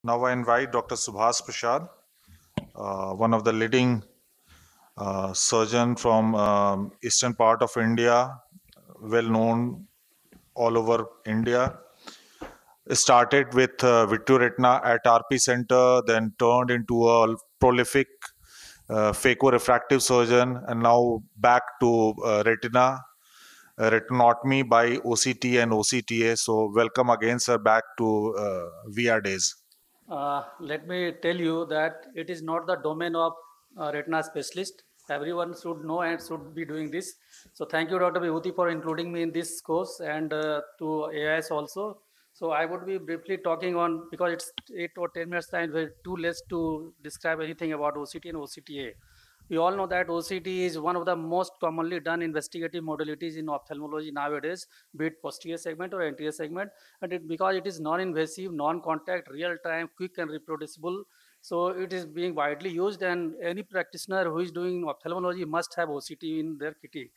Now I invite Dr. Subhash Prasad, one of the leading surgeon from eastern part of India, well known all over India. Started with vitreoretina at RP Center, then turned into a prolific phaco-refractive surgeon, and now back to retinotomy by OCT and OCTA. So welcome again, sir, back to VR days. Let me tell you that it is not the domain of retina specialist. Everyone should know and should be doing this. So thank you, Dr. Vibhuti, for including me in this course and to AIS also. So I would be briefly talking on, because it's 8 or 10 minutes time, very too less to describe anything about OCT and OCTA. We all know that OCT is one of the most commonly done investigative modalities in ophthalmology nowadays, be it posterior segment or anterior segment, and because it is non-invasive, non-contact, real-time, quick and reproducible, so it is being widely used, and any practitioner who is doing ophthalmology must have OCT in their kitty.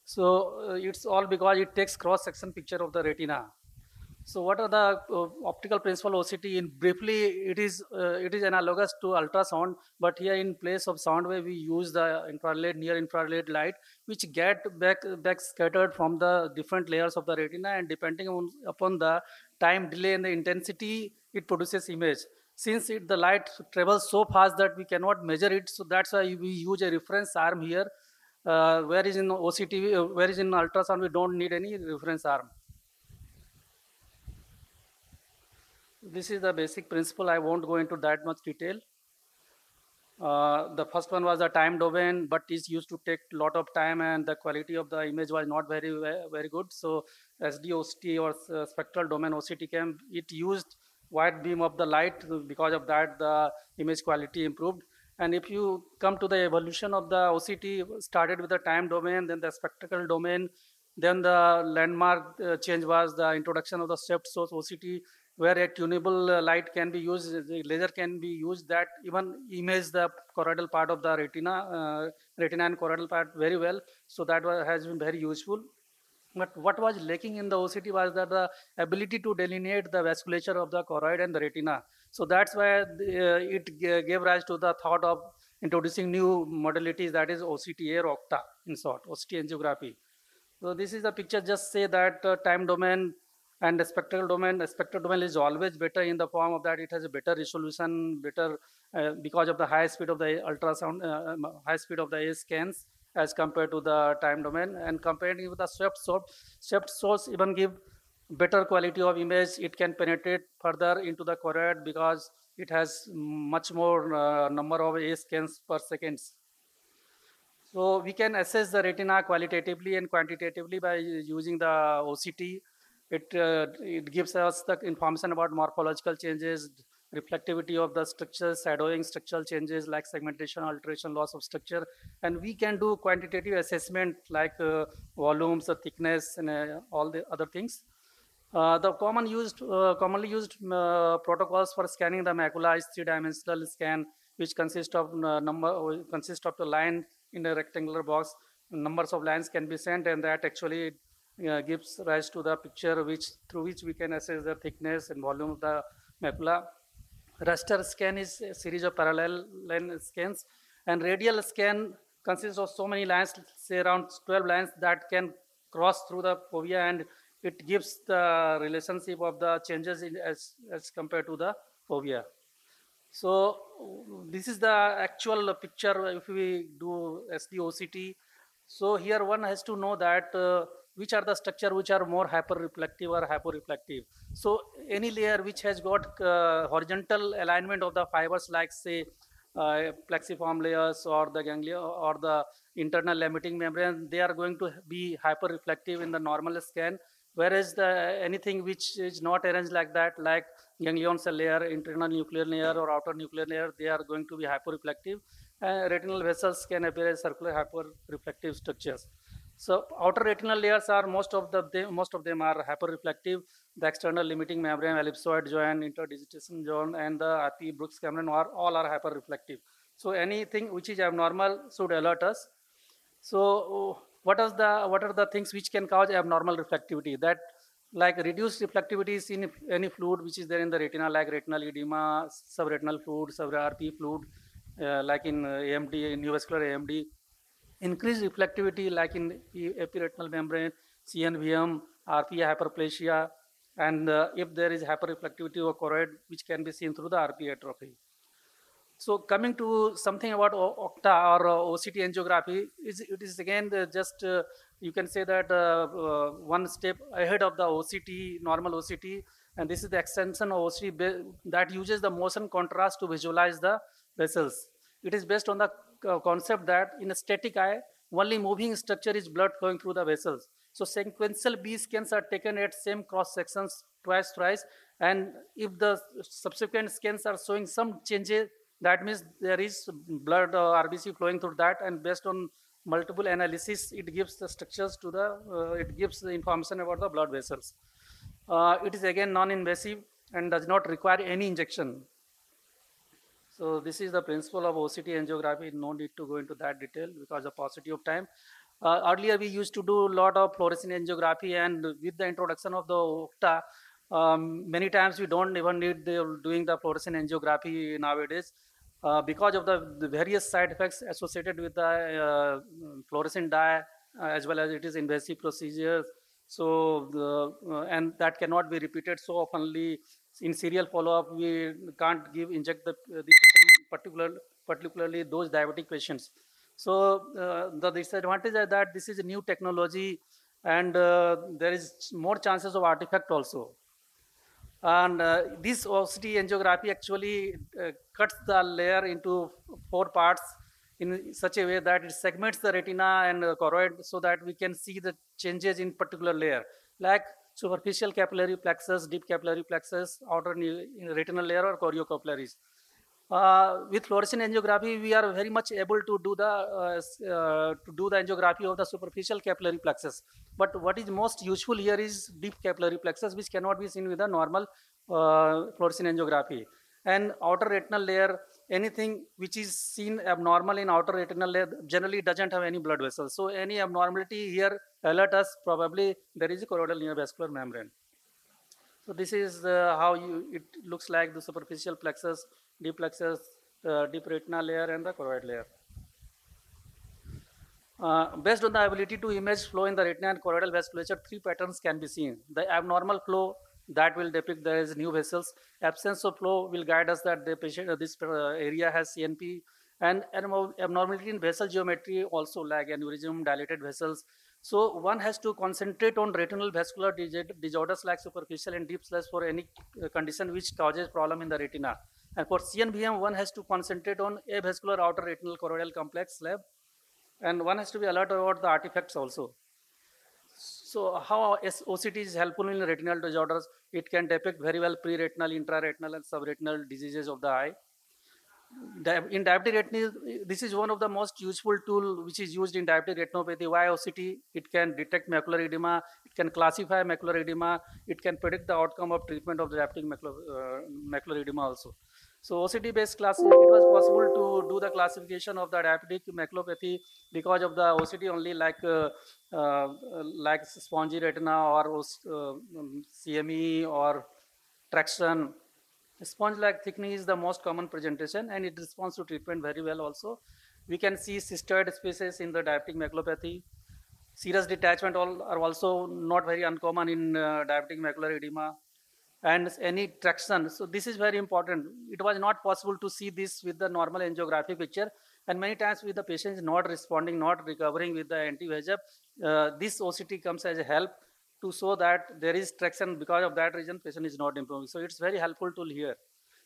So it's all because it takes cross-section picture of the retina. So what are the optical principle OCT? In briefly, it is analogous to ultrasound, but here in place of sound wave, we use the infrared, near infrared light, which get back scattered from the different layers of the retina, and depending upon the time delay and the intensity, it produces image. Since the light travels so fast that we cannot measure it, so that's why we use a reference arm here. Whereas in OCT, whereas in ultrasound, we don't need any reference arm. This is the basic principle. I won't go into that much detail. The first one was the time domain, but it used to take a lot of time, and the quality of the image was not very good. So SDOCT or spectral domain OCT came. It used wide beam of the light. Because of that, the image quality improved. And if you come to the evolution of the OCT, started with the time domain, then the spectral domain, then the landmark change was the introduction of the stepped source OCT, where a tunable light can be used, the laser can be used that even image the choroidal part of the retina and choroidal part very well. So that has been very useful. But what was lacking in the OCT was that the ability to delineate the vasculature of the choroid and the retina. So that's why gave rise to the thought of introducing new modalities, that is OCTA or OCTA in short, OCT angiography. So this is the picture. Just say that time domain and the spectral domain. The spectral domain is always better in the form of that it has a better resolution, better because of the high speed of the ultrasound, high speed of the A scans as compared to the time domain. And comparing with the swept source even give better quality of image. It can penetrate further into the choroid because it has much more number of A scans per seconds. So we can assess the retina qualitatively and quantitatively by using the OCT. It gives us the information about morphological changes, reflectivity of the structure, shadowing, structural changes like segmentation, alteration, loss of structure. And we can do quantitative assessment like volumes, thickness, and all the other things. The commonly used protocols for scanning the macula is three-dimensional scan, which consists of the line in a rectangular box. Numbers of lines can be sent, and that actually gives rise to the picture, through which we can assess the thickness and volume of the macula. Raster scan is a series of parallel line scans, and radial scan consists of so many lines, say around 12 lines that can cross through the fovea, and it gives the relationship of the changes as compared to the fovea. So this is the actual picture if we do SDOCT. So here one has to know that which are the structure which are more hyperreflective or hyporeflective. So any layer which has got horizontal alignment of the fibers, like say plexiform layers or the ganglia or the internal limiting membrane, they are going to be hyperreflective in the normal scan. Whereas anything which is not arranged like that, like ganglion cell layer, internal nuclear layer, or outer nuclear layer, they are going to be hyporeflective. Retinal vessels can appear as circular hyperreflective structures. So outer retinal layers are most of them are hyperreflective. The external limiting membrane, ellipsoid zone, interdigitation zone, and the RP Brooks Cameron all are hyperreflective. So anything which is abnormal should alert us. So what are the things which can cause abnormal reflectivity? That like reduced reflectivity is in any fluid which is there in the retina, like retinal edema, subretinal fluid, sub-RP fluid, like in AMD, neovascular AMD. Increased reflectivity like in epiretinal membrane, CNVM, RPA hyperplasia, and if there is hyperreflectivity or choroid, which can be seen through the RPA atrophy. So coming to something about OCTA or OCT angiography, it is again just you can say that one step ahead of the OCT, normal OCT, and this is the extension of OCT that uses the motion contrast to visualize the vessels. It is based on the concept that in a static eye, only moving structure is blood flowing through the vessels. So sequential B scans are taken at same cross sections thrice, and if the subsequent scans are showing some changes, that means there is blood RBC flowing through that, and based on multiple analysis, it gives the structures to the, it gives the information about the blood vessels. It is again non-invasive and does not require any injection. So this is the principle of OCT angiography. No need to go into that detail because of paucity of time. Earlier we used to do a lot of fluorescein angiography, and with the introduction of the OCTA, many times we don't even need doing the fluorescein angiography nowadays. Because of the various side effects associated with the fluorescein dye, as well as it is invasive procedures. So, and that cannot be repeated so oftenly. In serial follow-up, we can't inject particularly those diabetic patients. So the disadvantage is that this is a new technology, and there is more chances of artifact also. And this OCT angiography actually cuts the layer into 4 parts in such a way that it segments the retina and choroid so that we can see the changes in particular layer, like superficial capillary plexus, deep capillary plexus, outer retinal layer, or choriocapillaries. With fluorescein angiography, we are very much able to do the angiography of the superficial capillary plexus. But what is most useful here is deep capillary plexus, which cannot be seen with a normal fluorescein angiography. And outer retinal layer, anything which is seen abnormal in outer retinal layer generally doesn't have any blood vessels. So any abnormality here alert us, probably there is a choroidal neovascular membrane. So this is how it looks like, the superficial plexus, deep plexus, deep retinal layer, and the choroid layer. Based on the ability to image flow in the retina and choroidal vasculature, 3 patterns can be seen. The abnormal flow, that will depict there is new vessels. Absence of flow will guide us that the patient, this area has CNP, and abnormality in vessel geometry also, like aneurysm, dilated vessels. So one has to concentrate on retinal vascular disorders like superficial and deep slush for any condition which causes problem in the retina. And for CNVM, one has to concentrate on avascular outer retinal choroidal complex lab, and one has to be alert about the artifacts also. So how OCT is helpful in retinal disorders? It can depict very well pre-retinal, intraretinal, and subretinal diseases of the eye. In diabetic retinopathy, this is one of the most useful tool which is used in diabetic retinopathy. Why OCT? It can detect macular edema, it can classify macular edema, it can predict the outcome of treatment of the diabetic macular edema also. So OCT based class, it was possible to do the classification of the diabetic maculopathy because of the OCT only, like spongy retina or CME or traction. Sponge-like thickening is the most common presentation, and it responds to treatment very well also. We can see cystoid species in the diabetic maculopathy. Serous detachment are also not very uncommon in diabetic macular edema, and any traction. So this is very important. It was not possible to see this with the normal angiography picture, and many times with the patients not responding, not recovering with the anti-VEGF, this OCT comes as a help to show that there is traction. Because of that reason, patient is not improving. So it's very helpful tool here.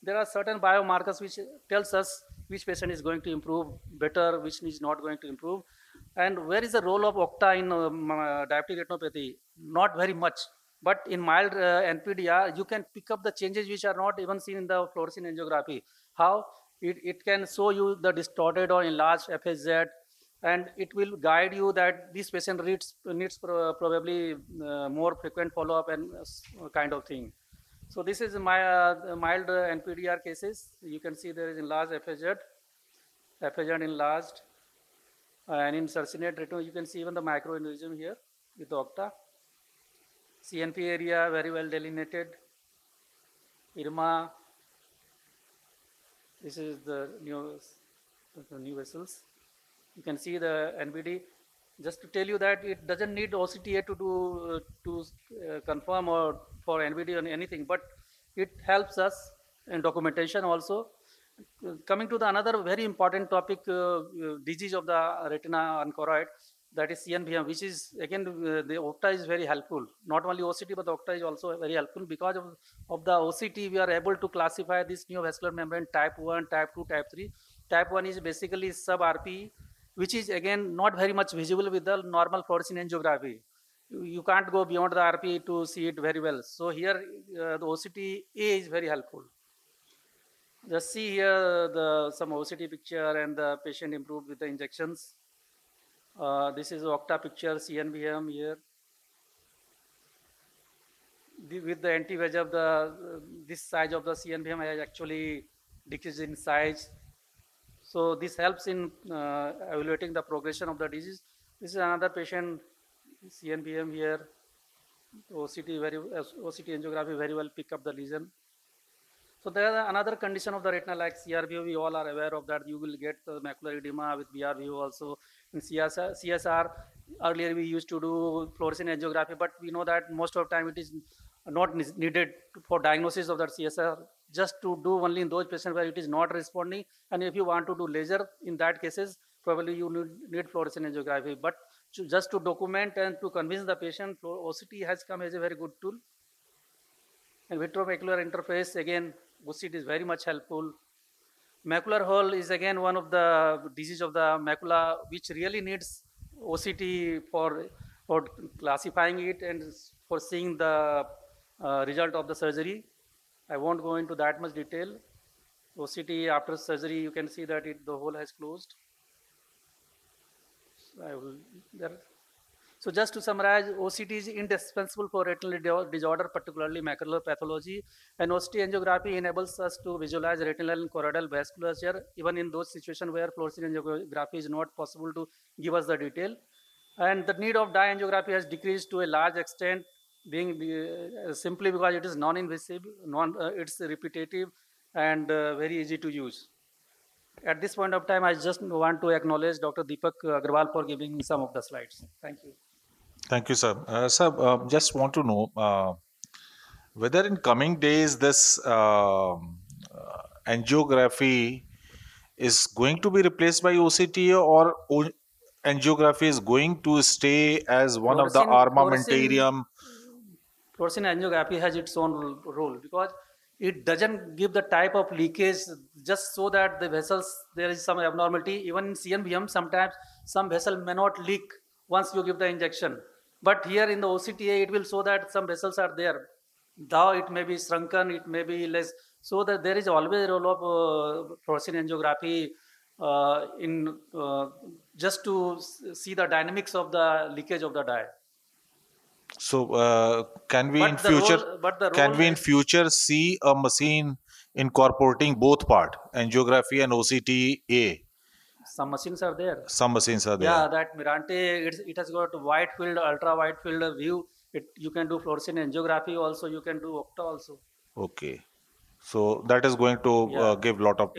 There are certain biomarkers which tells us which patient is going to improve better, which is not going to improve. And where is the role of OCTA in diabetic retinopathy? Not very much. But in mild NPDR, you can pick up the changes which are not even seen in the fluorescein angiography. How? It can show you the distorted or enlarged FSZ, and it will guide you that this patient needs probably more frequent follow-up and kind of thing. So this is my mild NPDR cases. You can see there is enlarged FSZ enlarged, and in sarcinate retinal, you can see even the microaneurysm here with OCTA. CNP area very well delineated. IRMA, this is the new vessels. You can see the NBD. Just to tell you that it doesn't need OCTA to do confirm or for NBD or anything, but it helps us in documentation also. Coming to the another very important topic, disease of the retina on choroid, that is CNVM, which is again the OCTA is very helpful. Not only OCT, but the OCTA is also very helpful because of the OCT. We are able to classify this neovascular membrane type 1, type 2, type 3. Type 1 is basically sub RP, which is again not very much visible with the normal fluorescein angiography. You can't go beyond the RP to see it very well. So here the OCT A is very helpful. Just see here some OCT picture and the patient improved with the injections. This is OCTA picture, CNVM here. With the anti-VEGF, this size of the CNVM has actually decreased in size. So this helps in evaluating the progression of the disease. This is another patient, CNVM here. OCT angiography very well pick up the lesion. So there is another condition of the retina like CRVO. We all are aware of that. You will get macular edema with BRVO also. In CSR, earlier we used to do fluorescein angiography, but we know that most of the time it is not needed for diagnosis of that CSR. Just to do only in those patients where it is not responding. And if you want to do laser, in that cases, probably you need fluorescein angiography. But just to document and to convince the patient, OCT has come as a very good tool. And vitreomacular interface, again, OCT is very much helpful. Macular hole is again one of the disease of the macula, which really needs OCT for classifying it and for seeing the result of the surgery. I won't go into that much detail. OCT after surgery, you can see that the hole has closed. So just to summarize, OCT is indispensable for retinal disorder, particularly macular pathology, and OCT angiography enables us to visualize retinal and choroidal vasculature, even in those situations where fluorescein angiography is not possible to give us the detail. And the need of dye angiography has decreased to a large extent, being simply because it is non-invasive, it's repetitive, and very easy to use. At this point of time, I just want to acknowledge Dr. Deepak Agrawal for giving some of the slides. Thank you. Thank you, sir. Sir, just want to know whether in coming days this angiography is going to be replaced by OCTA, or angiography is going to stay as one of the armamentarium. Fluorescein angiography has its own role because it doesn't give the type of leakage just so that the vessels, there is some abnormality. Even in CNVM, sometimes some vessel may not leak once you give the injection. But here in the OCTA, it will show that some vessels are there. Though it may be shrunken, it may be less. So that there is always a role of fluorescein angiography just to see the dynamics of the leakage of the dye. So can we in future see a machine incorporating both part, angiography and OCTA? Some machines are there. Some machines are there. Yeah, that Mirante, it has got wide field, ultra wide field view. You can do fluorescein angiography also. You can do OCTA also. Okay, so that is going to give lot of